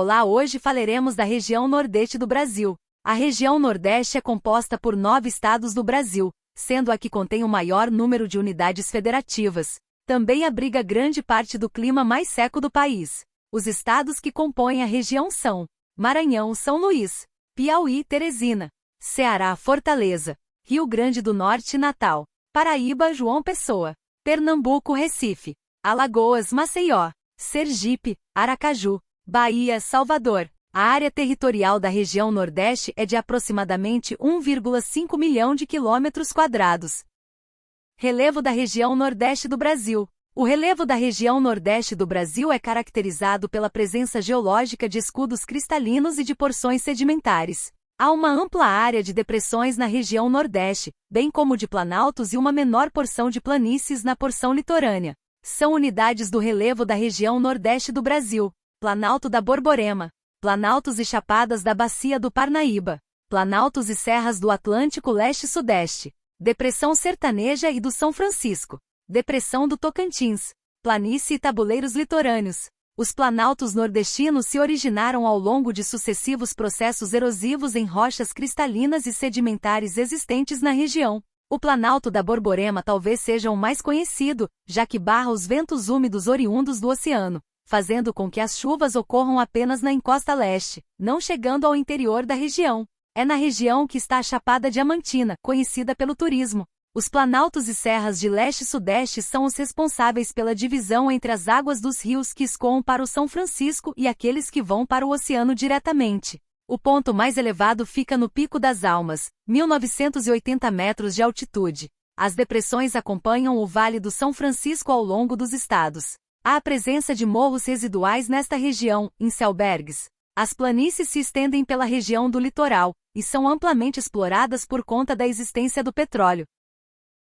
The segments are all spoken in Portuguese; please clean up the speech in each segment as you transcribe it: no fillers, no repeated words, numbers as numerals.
Olá, hoje falaremos da região Nordeste do Brasil. A região Nordeste é composta por 9 estados do Brasil, sendo a que contém o maior número de unidades federativas. Também abriga grande parte do clima mais seco do país. Os estados que compõem a região são Maranhão, São Luís, Piauí, Teresina, Ceará, Fortaleza, Rio Grande do Norte, Natal, Paraíba, João Pessoa, Pernambuco, Recife, Alagoas, Maceió, Sergipe, Aracaju, Bahia, Salvador. A área territorial da região Nordeste é de aproximadamente 1,5 milhão de quilômetros quadrados. Relevo da região Nordeste do Brasil. O relevo da região Nordeste do Brasil é caracterizado pela presença geológica de escudos cristalinos e de porções sedimentares. Há uma ampla área de depressões na região Nordeste, bem como de planaltos e uma menor porção de planícies na porção litorânea. São unidades do relevo da região Nordeste do Brasil: Planalto da Borborema, Planaltos e Chapadas da Bacia do Parnaíba, Planaltos e Serras do Atlântico Leste e Sudeste, Depressão Sertaneja e do São Francisco, Depressão do Tocantins, Planície e Tabuleiros Litorâneos. Os planaltos nordestinos se originaram ao longo de sucessivos processos erosivos em rochas cristalinas e sedimentares existentes na região. O Planalto da Borborema talvez seja o mais conhecido, já que barra os ventos úmidos oriundos do oceano, fazendo com que as chuvas ocorram apenas na encosta leste, não chegando ao interior da região. É na região que está a Chapada Diamantina, conhecida pelo turismo. Os planaltos e serras de leste e sudeste são os responsáveis pela divisão entre as águas dos rios que escoam para o São Francisco e aqueles que vão para o oceano diretamente. O ponto mais elevado fica no Pico das Almas, 1.980 metros de altitude. As depressões acompanham o Vale do São Francisco ao longo dos estados. Há a presença de morros residuais nesta região, icelbergs. As planícies se estendem pela região do litoral, e são amplamente exploradas por conta da existência do petróleo.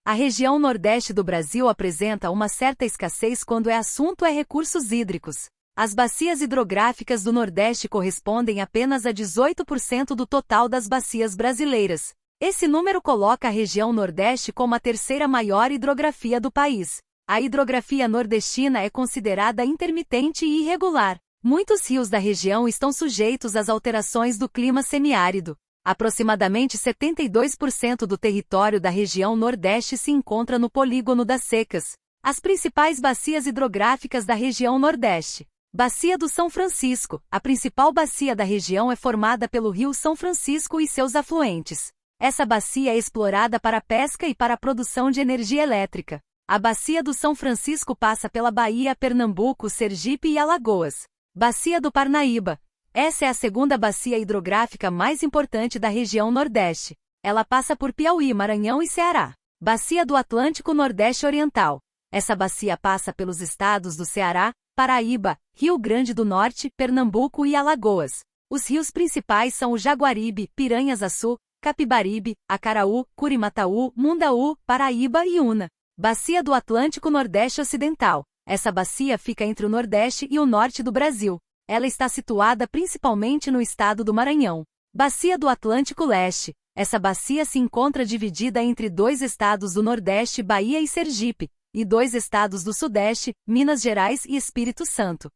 A região Nordeste do Brasil apresenta uma certa escassez quando o assunto é recursos hídricos. As bacias hidrográficas do Nordeste correspondem apenas a 18% do total das bacias brasileiras. Esse número coloca a região Nordeste como a terceira maior hidrografia do país. A hidrografia nordestina é considerada intermitente e irregular. Muitos rios da região estão sujeitos às alterações do clima semiárido. Aproximadamente 72% do território da região Nordeste se encontra no polígono das secas. As principais bacias hidrográficas da região Nordeste. Bacia do São Francisco. A principal bacia da região é formada pelo Rio São Francisco e seus afluentes. Essa bacia é explorada para pesca e para a produção de energia elétrica. A Bacia do São Francisco passa pela Bahia, Pernambuco, Sergipe e Alagoas. Bacia do Parnaíba. Essa é a segunda bacia hidrográfica mais importante da região Nordeste. Ela passa por Piauí, Maranhão e Ceará. Bacia do Atlântico Nordeste Oriental. Essa bacia passa pelos estados do Ceará, Paraíba, Rio Grande do Norte, Pernambuco e Alagoas. Os rios principais são o Jaguaribe, Piranhas-Açu, Capibaribe, Acaraú, Curimataú, Mundaú, Paraíba e Una. Bacia do Atlântico Nordeste Ocidental. Essa bacia fica entre o Nordeste e o Norte do Brasil. Ela está situada principalmente no estado do Maranhão. Bacia do Atlântico Leste. Essa bacia se encontra dividida entre 2 estados do Nordeste, Bahia e Sergipe, e 2 estados do Sudeste, Minas Gerais e Espírito Santo.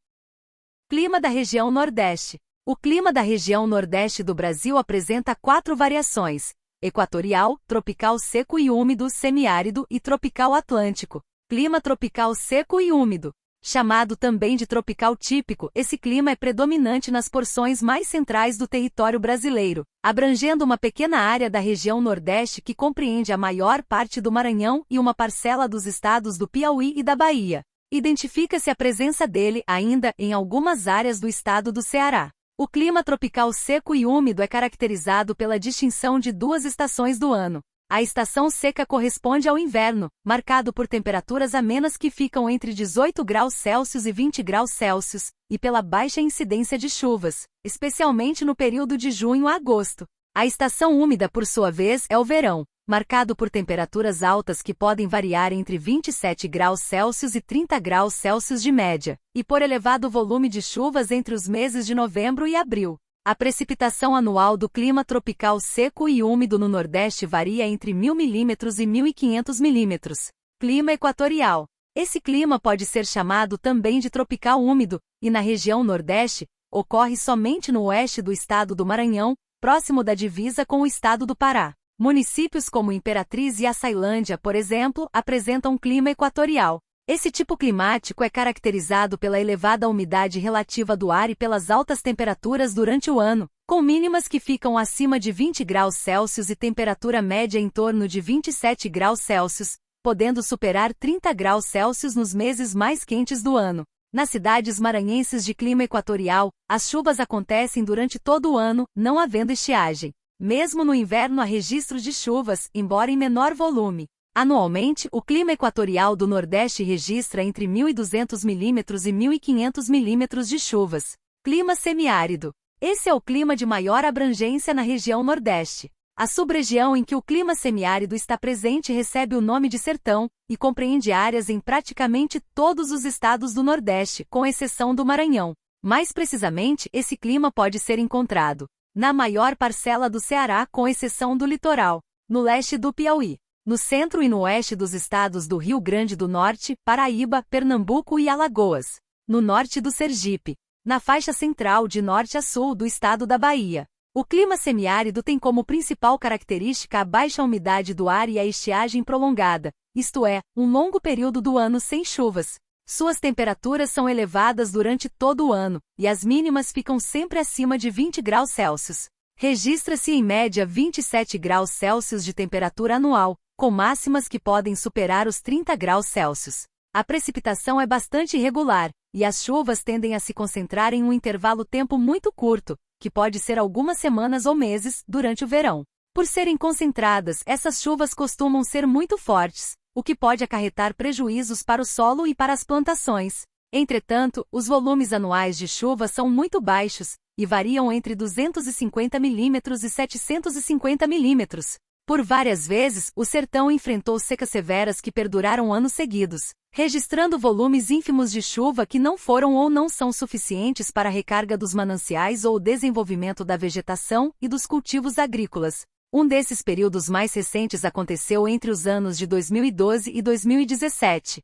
Clima da região Nordeste. O clima da região Nordeste do Brasil apresenta 4 variações: equatorial, tropical seco e úmido, semiárido e tropical atlântico. Clima tropical seco e úmido. Chamado também de tropical típico, esse clima é predominante nas porções mais centrais do território brasileiro, abrangendo uma pequena área da região Nordeste que compreende a maior parte do Maranhão e uma parcela dos estados do Piauí e da Bahia. Identifica-se a presença dele ainda em algumas áreas do estado do Ceará. O clima tropical seco e úmido é caracterizado pela distinção de 2 estações do ano. A estação seca corresponde ao inverno, marcado por temperaturas amenas que ficam entre 18 graus Celsius e 20 graus Celsius, e pela baixa incidência de chuvas, especialmente no período de junho a agosto. A estação úmida, por sua vez, é o verão, marcado por temperaturas altas que podem variar entre 27 graus Celsius e 30 graus Celsius de média, e por elevado volume de chuvas entre os meses de novembro e abril. A precipitação anual do clima tropical seco e úmido no Nordeste varia entre 1.000 milímetros e 1.500 milímetros. Clima equatorial. Esse clima pode ser chamado também de tropical úmido, e na região Nordeste, Ocorre somente no oeste do estado do Maranhão, próximo da divisa com o estado do Pará. Municípios como Imperatriz e Açailândia, por exemplo, apresentam um clima equatorial. Esse tipo climático é caracterizado pela elevada umidade relativa do ar e pelas altas temperaturas durante o ano, com mínimas que ficam acima de 20 graus Celsius e temperatura média em torno de 27 graus Celsius, podendo superar 30 graus Celsius nos meses mais quentes do ano. Nas cidades maranhenses de clima equatorial, as chuvas acontecem durante todo o ano, não havendo estiagem. Mesmo no inverno há registros de chuvas, embora em menor volume. Anualmente, o clima equatorial do Nordeste registra entre 1.200 milímetros e 1.500 milímetros de chuvas. Clima semiárido. Esse é o clima de maior abrangência na região Nordeste. A sub-região em que o clima semiárido está presente recebe o nome de sertão, e compreende áreas em praticamente todos os estados do Nordeste, com exceção do Maranhão. Mais precisamente, esse clima pode ser encontrado na maior parcela do Ceará, com exceção do litoral, no leste do Piauí, no centro e no oeste dos estados do Rio Grande do Norte, Paraíba, Pernambuco e Alagoas, no norte do Sergipe, na faixa central de norte a sul do estado da Bahia. O clima semiárido tem como principal característica a baixa umidade do ar e a estiagem prolongada, isto é, um longo período do ano sem chuvas. Suas temperaturas são elevadas durante todo o ano, e as mínimas ficam sempre acima de 20 graus Celsius. Registra-se em média 27 graus Celsius de temperatura anual, com máximas que podem superar os 30 graus Celsius. A precipitação é bastante irregular, e as chuvas tendem a se concentrar em um intervalo tempo muito curto, que pode ser algumas semanas ou meses, durante o verão. Por serem concentradas, essas chuvas costumam ser muito fortes, o que pode acarretar prejuízos para o solo e para as plantações. Entretanto, os volumes anuais de chuva são muito baixos, e variam entre 250 milímetros e 750 milímetros. Por várias vezes, o sertão enfrentou secas severas que perduraram anos seguidos, registrando volumes ínfimos de chuva que não foram ou não são suficientes para a recarga dos mananciais ou o desenvolvimento da vegetação e dos cultivos agrícolas. Um desses períodos mais recentes aconteceu entre os anos de 2012 e 2017.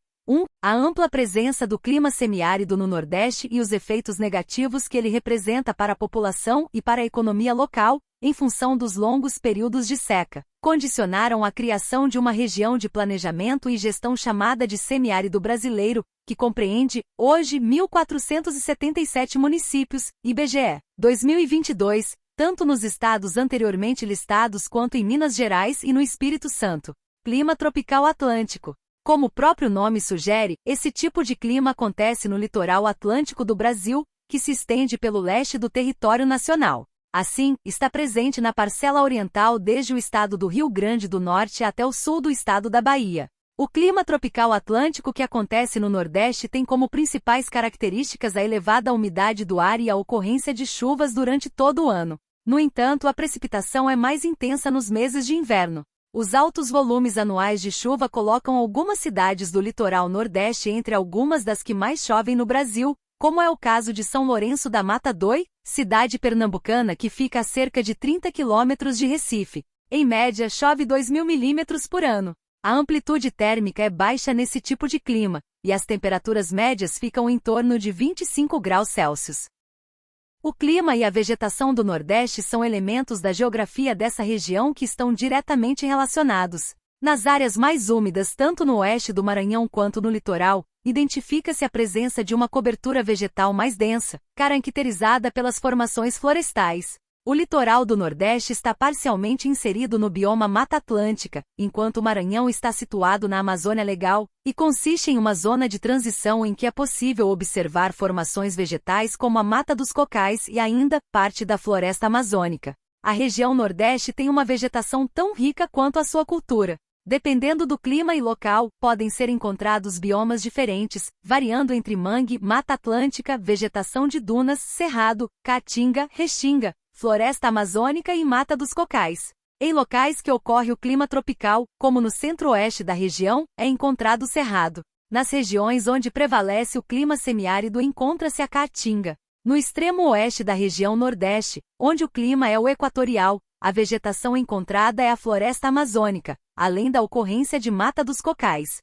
A ampla presença do clima semiárido no Nordeste e os efeitos negativos que ele representa para a população e para a economia local, em função dos longos períodos de seca, condicionaram a criação de uma região de planejamento e gestão chamada de Semiárido Brasileiro, que compreende, hoje, 1.477 municípios, IBGE, 2022, tanto nos estados anteriormente listados quanto em Minas Gerais e no Espírito Santo. Clima tropical atlântico. Como o próprio nome sugere, esse tipo de clima acontece no litoral atlântico do Brasil, que se estende pelo leste do território nacional. Assim, está presente na parcela oriental desde o estado do Rio Grande do Norte até o sul do estado da Bahia. O clima tropical atlântico que acontece no Nordeste tem como principais características a elevada umidade do ar e a ocorrência de chuvas durante todo o ano. No entanto, a precipitação é mais intensa nos meses de inverno. Os altos volumes anuais de chuva colocam algumas cidades do litoral Nordeste entre algumas das que mais chovem no Brasil, como é o caso de São Lourenço da Mata Doi, cidade pernambucana que fica a cerca de 30 quilômetros de Recife. Em média, chove 2.000 milímetros por ano. A amplitude térmica é baixa nesse tipo de clima, e as temperaturas médias ficam em torno de 25 graus Celsius. O clima e a vegetação do Nordeste são elementos da geografia dessa região que estão diretamente relacionados. Nas áreas mais úmidas, tanto no oeste do Maranhão quanto no litoral, identifica-se a presença de uma cobertura vegetal mais densa, caracterizada pelas formações florestais. O litoral do Nordeste está parcialmente inserido no bioma Mata Atlântica, enquanto o Maranhão está situado na Amazônia Legal, e consiste em uma zona de transição em que é possível observar formações vegetais como a Mata dos Cocais e ainda parte da floresta amazônica. A região Nordeste tem uma vegetação tão rica quanto a sua cultura. Dependendo do clima e local, podem ser encontrados biomas diferentes, variando entre mangue, Mata Atlântica, vegetação de dunas, cerrado, caatinga, restinga, floresta amazônica e Mata dos Cocais. Em locais que ocorre o clima tropical, como no centro-oeste da região, é encontrado o cerrado. Nas regiões onde prevalece o clima semiárido encontra-se a caatinga. No extremo oeste da região Nordeste, onde o clima é o equatorial, a vegetação encontrada é a floresta amazônica, além da ocorrência de Mata dos Cocais.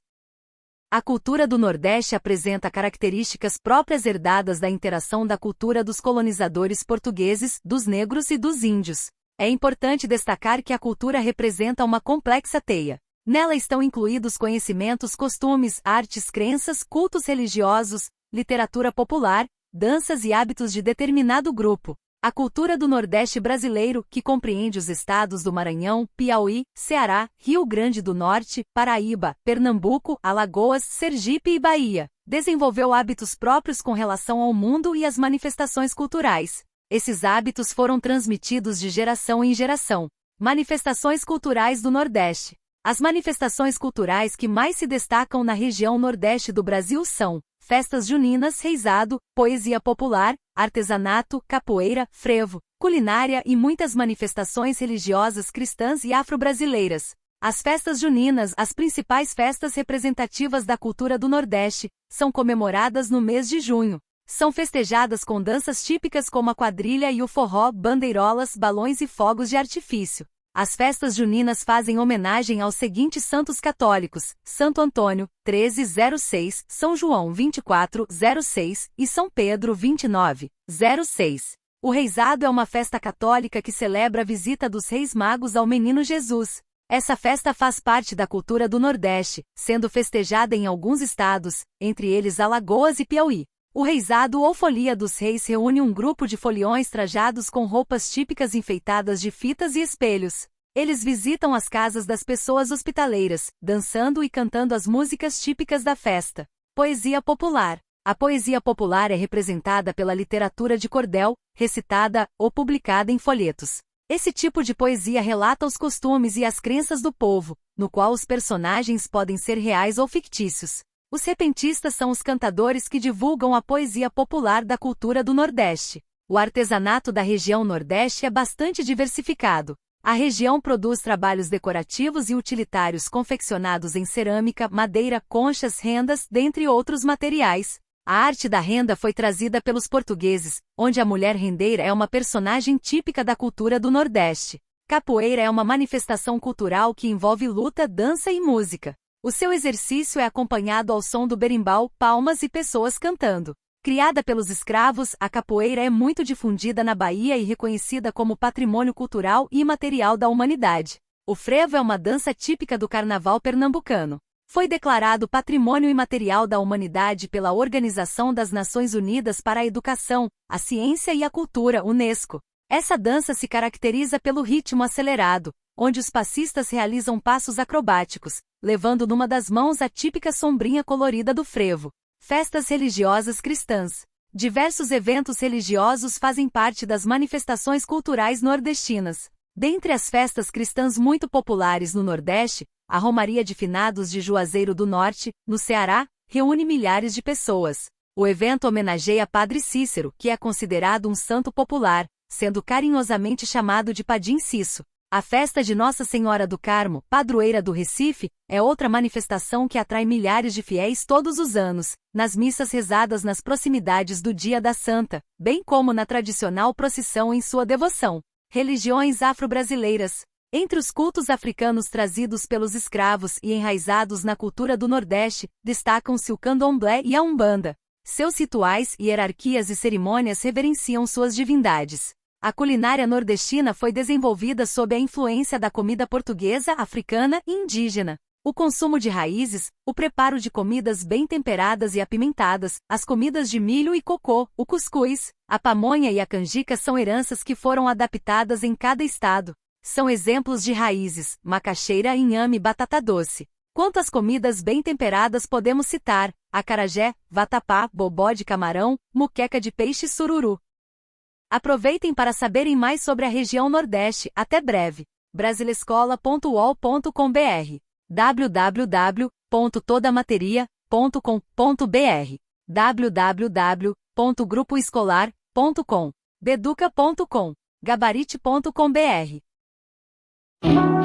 A cultura do Nordeste apresenta características próprias herdadas da interação da cultura dos colonizadores portugueses, dos negros e dos índios. É importante destacar que a cultura representa uma complexa teia. Nela estão incluídos conhecimentos, costumes, artes, crenças, cultos religiosos, literatura popular, danças e hábitos de determinado grupo. A cultura do Nordeste brasileiro, que compreende os estados do Maranhão, Piauí, Ceará, Rio Grande do Norte, Paraíba, Pernambuco, Alagoas, Sergipe e Bahia, desenvolveu hábitos próprios com relação ao mundo e às manifestações culturais. Esses hábitos foram transmitidos de geração em geração. Manifestações culturais do Nordeste. As manifestações culturais que mais se destacam na região Nordeste do Brasil são festas juninas, reizado, poesia popular, artesanato, capoeira, frevo, culinária e muitas manifestações religiosas cristãs e afro-brasileiras. As festas juninas, as principais festas representativas da cultura do Nordeste, são comemoradas no mês de junho. São festejadas com danças típicas como a quadrilha e o forró, bandeirolas, balões e fogos de artifício. As festas juninas fazem homenagem aos seguintes santos católicos: Santo Antônio, 1306, São João, 2406 e São Pedro, 2906. O reizado é uma festa católica que celebra a visita dos Reis Magos ao Menino Jesus. Essa festa faz parte da cultura do Nordeste, sendo festejada em alguns estados, entre eles Alagoas e Piauí. O reizado ou folia dos reis reúne um grupo de foliões trajados com roupas típicas enfeitadas de fitas e espelhos. Eles visitam as casas das pessoas hospitaleiras, dançando e cantando as músicas típicas da festa. Poesia popular. A poesia popular é representada pela literatura de cordel, recitada ou publicada em folhetos. Esse tipo de poesia relata os costumes e as crenças do povo, no qual os personagens podem ser reais ou fictícios. Os repentistas são os cantadores que divulgam a poesia popular da cultura do Nordeste. O artesanato da região Nordeste é bastante diversificado. A região produz trabalhos decorativos e utilitários confeccionados em cerâmica, madeira, conchas, rendas, dentre outros materiais. A arte da renda foi trazida pelos portugueses, onde a mulher rendeira é uma personagem típica da cultura do Nordeste. Capoeira é uma manifestação cultural que envolve luta, dança e música. O seu exercício é acompanhado ao som do berimbau, palmas e pessoas cantando. Criada pelos escravos, a capoeira é muito difundida na Bahia e reconhecida como patrimônio cultural e imaterial da humanidade. O frevo é uma dança típica do carnaval pernambucano. Foi declarado Patrimônio Imaterial da Humanidade pela Organização das Nações Unidas para a Educação, a Ciência e a Cultura, UNESCO. Essa dança se caracteriza pelo ritmo acelerado, onde os passistas realizam passos acrobáticos, levando numa das mãos a típica sombrinha colorida do frevo. Festas religiosas cristãs. Diversos eventos religiosos fazem parte das manifestações culturais nordestinas. Dentre as festas cristãs muito populares no Nordeste, a Romaria de Finados de Juazeiro do Norte, no Ceará, reúne milhares de pessoas. O evento homenageia Padre Cícero, que é considerado um santo popular, sendo carinhosamente chamado de Padim Cisso. A festa de Nossa Senhora do Carmo, padroeira do Recife, é outra manifestação que atrai milhares de fiéis todos os anos, nas missas rezadas nas proximidades do Dia da Santa, bem como na tradicional procissão em sua devoção. Religiões afro-brasileiras. Entre os cultos africanos trazidos pelos escravos e enraizados na cultura do Nordeste, destacam-se o candomblé e a umbanda. Seus rituais, hierarquias e cerimônias reverenciam suas divindades. A culinária nordestina foi desenvolvida sob a influência da comida portuguesa, africana e indígena. O consumo de raízes, o preparo de comidas bem temperadas e apimentadas, as comidas de milho e cocô, o cuscuz, a pamonha e a canjica são heranças que foram adaptadas em cada estado. São exemplos de raízes, macaxeira, inhame e batata doce. Quanto às comidas bem temperadas podemos citar: acarajé, vatapá, bobó de camarão, muqueca de peixe e sururu. Aproveitem para saberem mais sobre a região Nordeste. Até breve. brasilescola.uol.com.br www.todamateria.com.br www.grupoescolar.com Beduca.com Gabarite.com.br